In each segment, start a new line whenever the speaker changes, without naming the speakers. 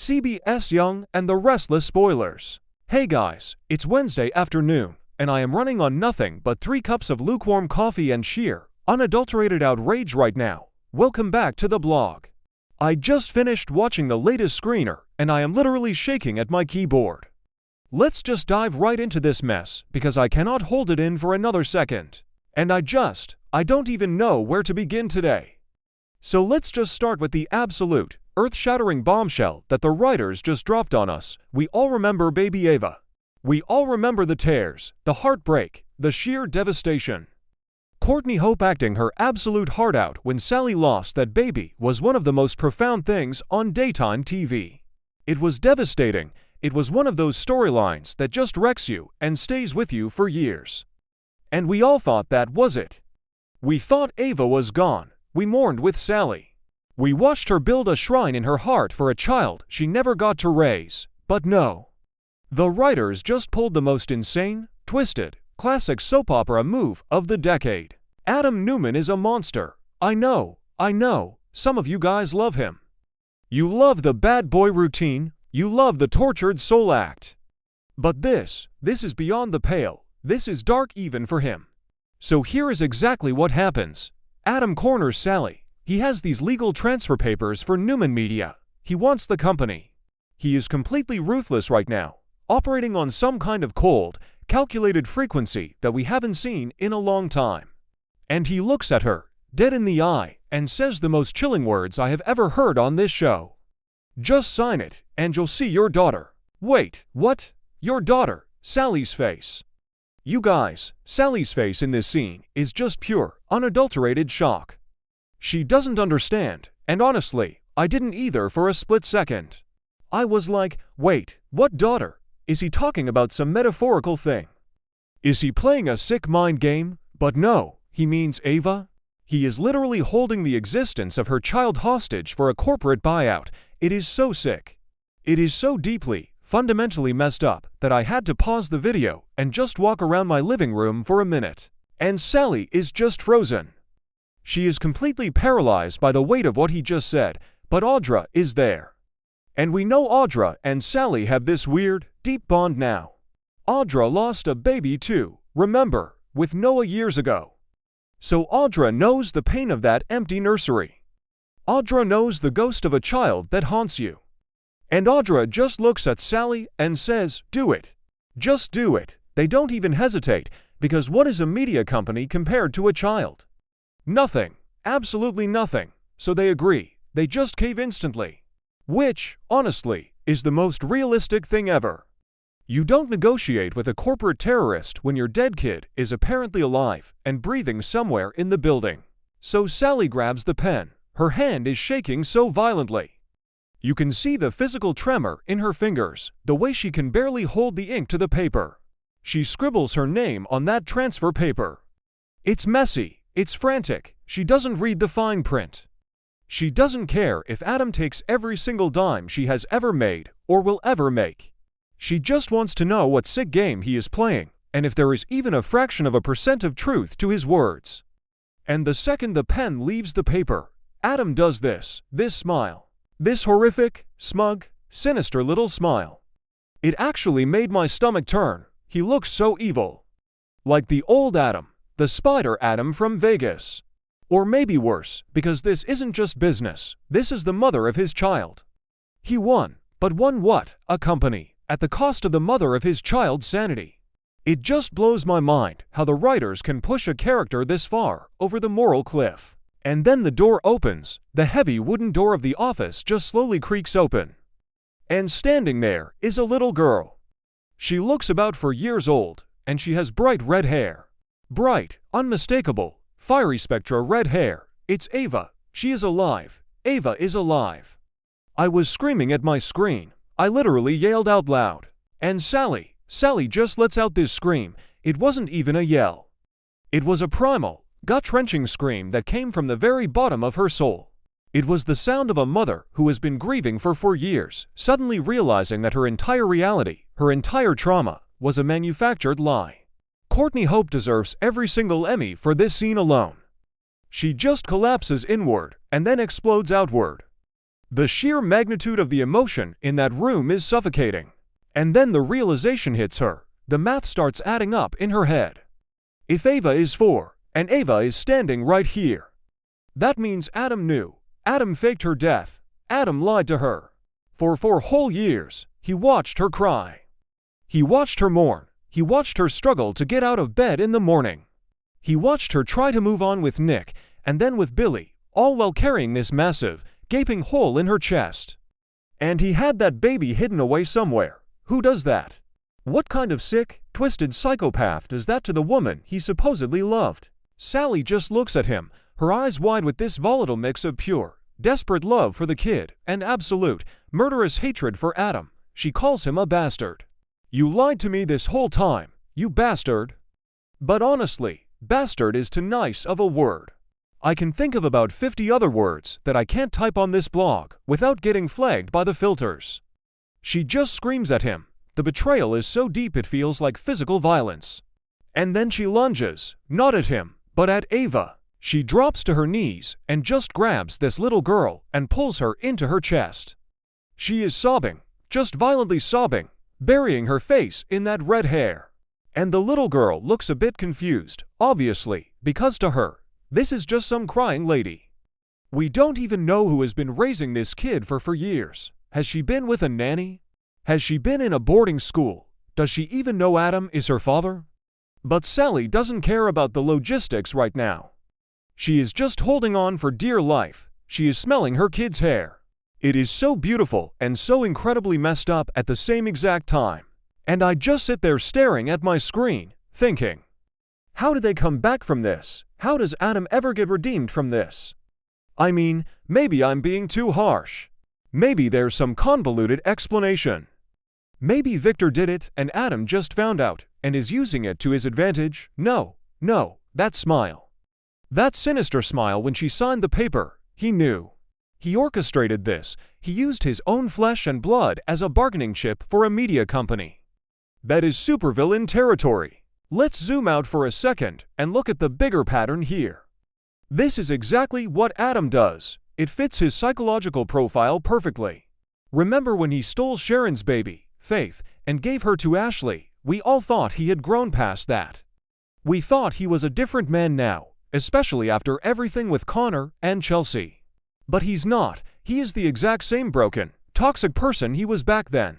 CBS Young and the Restless spoilers. Hey guys, it's Wednesday afternoon, and I am running on nothing but 3 cups of lukewarm coffee and sheer, unadulterated outrage right now. Welcome back to the blog. I just finished watching the latest screener, and I am literally shaking at my keyboard. Let's just dive right into this mess, because I cannot hold it in for another second. And I don't even know where to begin today. So let's just start with the absolute, earth-shattering bombshell that the writers just dropped on us. We all remember baby Ava. We all remember the tears, the heartbreak, the sheer devastation. Courtney Hope acting her absolute heart out when Sally lost that baby was one of the most profound things on daytime TV. It was devastating. It was one of those storylines that just wrecks you and stays with you for years. And we all thought that was it. We thought Ava was gone. We mourned with Sally. We watched her build a shrine in her heart for a child she never got to raise. But no. The writers just pulled the most insane, twisted, classic soap opera move of the decade. Adam Newman is a monster. I know, some of you guys love him. You love the bad boy routine, you love the tortured soul act. But this is beyond the pale. This is dark even for him. So here is exactly what happens. Adam corners Sally. He has these legal transfer papers for Newman Media. He wants the company. He is completely ruthless right now, operating on some kind of cold, calculated frequency that we haven't seen in a long time. And he looks at her, dead in the eye, and says the most chilling words I have ever heard on this show. Just sign it, and you'll see your daughter. Wait, what? Your daughter? Sally's face. You guys, Sally's face in this scene is just pure, unadulterated shock. She doesn't understand, and honestly, I didn't either for a split second. I was like, wait, what daughter? Is he talking about some metaphorical thing? Is he playing a sick mind game? But no, he means Ava. He is literally holding the existence of her child hostage for a corporate buyout. It is so sick. It is so deeply, fundamentally messed up that I had to pause the video and just walk around my living room for a minute. And Sally is just frozen. She is completely paralyzed by the weight of what he just said, but Audra is there. And we know Audra and Sally have this weird, deep bond now. Audra lost a baby too, remember, with Noah years ago. So Audra knows the pain of that empty nursery. Audra knows the ghost of a child that haunts you. And Audra just looks at Sally and says, do it. Just do it. They don't even hesitate, because what is a media company compared to a child? Nothing. Absolutely nothing. So they agree. They just cave instantly. Which, honestly, is the most realistic thing ever. You don't negotiate with a corporate terrorist when your dead kid is apparently alive and breathing somewhere in the building. So Sally grabs the pen. Her hand is shaking so violently. You can see the physical tremor in her fingers, the way she can barely hold the ink to the paper. She scribbles her name on that transfer paper. It's messy, it's frantic, she doesn't read the fine print. She doesn't care if Adam takes every single dime she has ever made or will ever make. She just wants to know what sick game he is playing, and if there is even a fraction of a percent of truth to his words. And the second the pen leaves the paper, Adam does this smile. This horrific, smug, sinister little smile. It actually made my stomach turn. He looks so evil. Like the old Adam, the Spider Adam from Vegas. Or maybe worse, because this isn't just business, this is the mother of his child. He won, but won what? A company, at the cost of the mother of his child's sanity. It just blows my mind how the writers can push a character this far over the moral cliff. And then the door opens, the heavy wooden door of the office just slowly creaks open. And standing there is a little girl. She looks about 4 years old, and she has bright red hair. Bright, unmistakable, fiery spectra red hair. It's Ava. She is alive. Ava is alive. I was screaming at my screen. I literally yelled out loud. And Sally just lets out this scream. It wasn't even a yell. It was a primal, gut-wrenching scream that came from the very bottom of her soul. It was the sound of a mother who has been grieving for 4 years, suddenly realizing that her entire reality, her entire trauma, was a manufactured lie. Courtney Hope deserves every single Emmy for this scene alone. She just collapses inward and then explodes outward. The sheer magnitude of the emotion in that room is suffocating. And then the realization hits her. The math starts adding up in her head. If Ava is 4, and Ava is standing right here, that means Adam knew. Adam faked her death. Adam lied to her. For 4 whole years, he watched her cry. He watched her mourn. He watched her struggle to get out of bed in the morning. He watched her try to move on with Nick, and then with Billy, all while carrying this massive, gaping hole in her chest. And he had that baby hidden away somewhere. Who does that? What kind of sick, twisted psychopath does that to the woman he supposedly loved? Sally just looks at him, her eyes wide with this volatile mix of pure, desperate love for the kid and absolute, murderous hatred for Adam. She calls him a bastard. You lied to me this whole time, you bastard. But honestly, bastard is too nice of a word. I can think of about 50 other words that I can't type on this blog without getting flagged by the filters. She just screams at him. The betrayal is so deep it feels like physical violence. And then she lunges, not at him, but at Ava. She drops to her knees and just grabs this little girl and pulls her into her chest. She is sobbing, just violently sobbing, burying her face in that red hair. And the little girl looks a bit confused, obviously, because to her, this is just some crying lady. We don't even know who has been raising this kid for years. Has she been with a nanny? Has she been in a boarding school? Does she even know Adam is her father? But Sally doesn't care about the logistics right now. She is just holding on for dear life. She is smelling her kid's hair. It is so beautiful and so incredibly messed up at the same exact time. And I just sit there staring at my screen, thinking, how do they come back from this? How does Adam ever get redeemed from this? I mean, maybe I'm being too harsh. Maybe there's some convoluted explanation. Maybe Victor did it and Adam just found out and is using it to his advantage. No, that smile. That sinister smile when she signed the paper, he knew. He orchestrated this. He used his own flesh and blood as a bargaining chip for a media company. That is supervillain territory. Let's zoom out for a second and look at the bigger pattern here. This is exactly what Adam does. It fits his psychological profile perfectly. Remember when he stole Sharon's baby, Faith, and gave her to Ashley? We all thought he had grown past that. We thought he was a different man now, especially after everything with Connor and Chelsea. But he's not. He is the exact same broken, toxic person he was back then.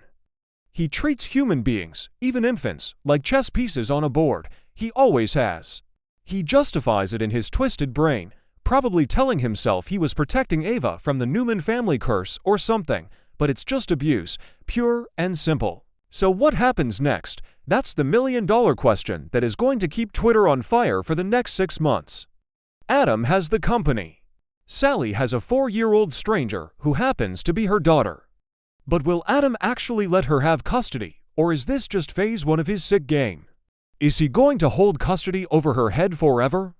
He treats human beings, even infants, like chess pieces on a board. He always has. He justifies it in his twisted brain, probably telling himself he was protecting Ava from the Newman family curse or something, but it's just abuse, pure and simple. So what happens next? That's the million-dollar question that is going to keep Twitter on fire for the next 6 months. Adam has the company. Sally has a 4-year-old stranger who happens to be her daughter. But will Adam actually let her have custody, or is this just phase 1 of his sick game? Is he going to hold custody over her head forever?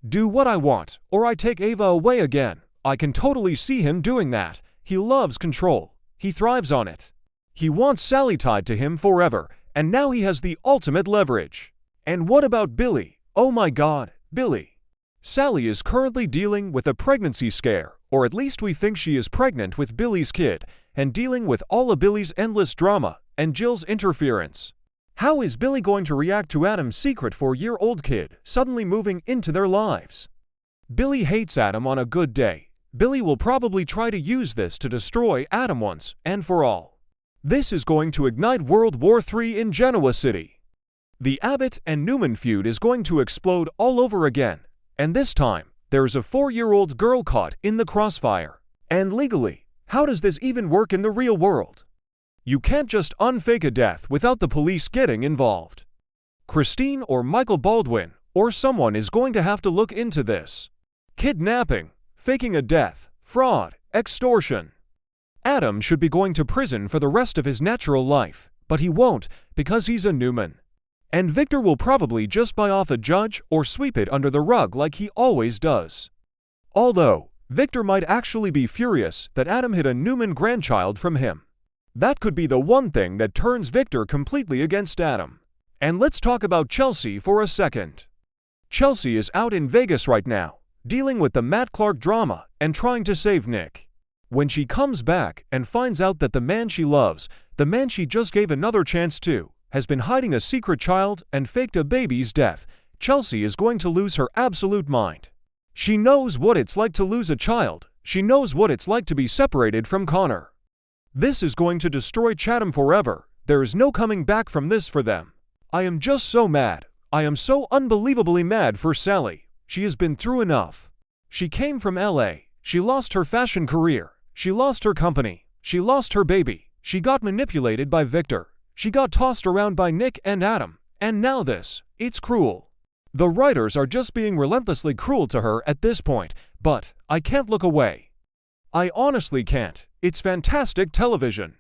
Do what I want, or I take Ava away again. I can totally see him doing that. He loves control. He thrives on it. He wants Sally tied to him forever, and now he has the ultimate leverage. And what about Billy? Oh my God, Billy. Sally is currently dealing with a pregnancy scare, or at least we think she is pregnant with Billy's kid, and dealing with all of Billy's endless drama and Jill's interference. How is Billy going to react to Adam's secret 4-year-old kid suddenly moving into their lives? Billy hates Adam on a good day. Billy will probably try to use this to destroy Adam once and for all. This is going to ignite World War III in Genoa City. The Abbott and Newman feud is going to explode all over again, and this time, there's a 4-year-old girl caught in the crossfire. And legally, how does this even work in the real world? You can't just unfake a death without the police getting involved. Christine or Michael Baldwin or someone is going to have to look into this. Kidnapping, faking a death, fraud, extortion. Adam should be going to prison for the rest of his natural life, but he won't because he's a Newman. And Victor will probably just buy off a judge or sweep it under the rug like he always does. Although, Victor might actually be furious that Adam hid a Newman grandchild from him. That could be the one thing that turns Victor completely against Adam. And let's talk about Chelsea for a second. Chelsea is out in Vegas right now, dealing with the Matt Clark drama and trying to save Nick. When she comes back and finds out that the man she loves, the man she just gave another chance to, has been hiding a secret child and faked a baby's death, Chelsea is going to lose her absolute mind. She knows what it's like to lose a child. She knows what it's like to be separated from Connor. This is going to destroy Chatham forever. There is no coming back from this for them. I am just so mad. I am so unbelievably mad for Sally. She has been through enough. She came from LA. She lost her fashion career. She lost her company. She lost her baby. She got manipulated by Victor. She got tossed around by Nick and Adam. And now this. It's cruel. The writers are just being relentlessly cruel to her at this point, but I can't look away. I honestly can't. It's fantastic television.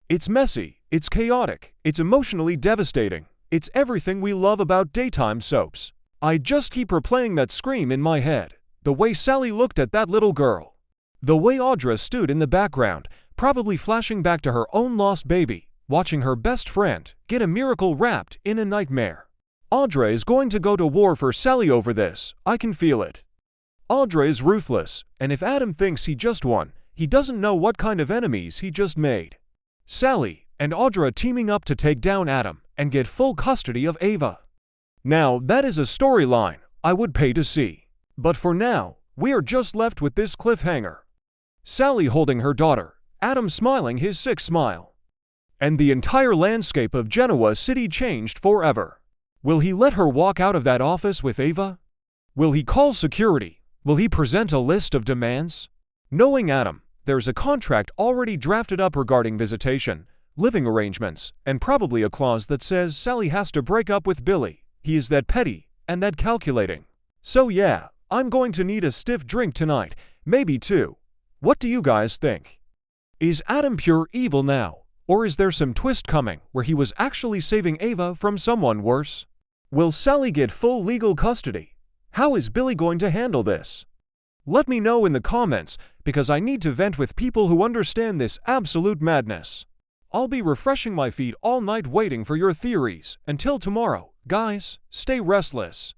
It's messy, it's chaotic, it's emotionally devastating. It's everything we love about daytime soaps. I just keep replaying that scream in my head. The way Sally looked at that little girl. The way Audra stood in the background, probably flashing back to her own lost baby, watching her best friend get a miracle wrapped in a nightmare. Audra is going to go to war for Sally over this. I can feel it. Audra is ruthless, and if Adam thinks he just won, he doesn't know what kind of enemies he just made. Sally and Audra teaming up to take down Adam and get full custody of Ava. Now, that is a storyline I would pay to see. But for now, we are just left with this cliffhanger. Sally holding her daughter, Adam smiling his sick smile. And the entire landscape of Genoa City changed forever. Will he let her walk out of that office with Ava? Will he call security? Will he present a list of demands? Knowing Adam, there's a contract already drafted up regarding visitation, living arrangements, and probably a clause that says Sally has to break up with Billy. He is that petty and that calculating. So yeah, I'm going to need a stiff drink tonight, maybe two. What do you guys think? Is Adam pure evil now, or is there some twist coming where he was actually saving Ava from someone worse? Will Sally get full legal custody? How is Billy going to handle this? Let me know in the comments, because I need to vent with people who understand this absolute madness. I'll be refreshing my feed all night waiting for your theories. Until tomorrow, guys, stay restless.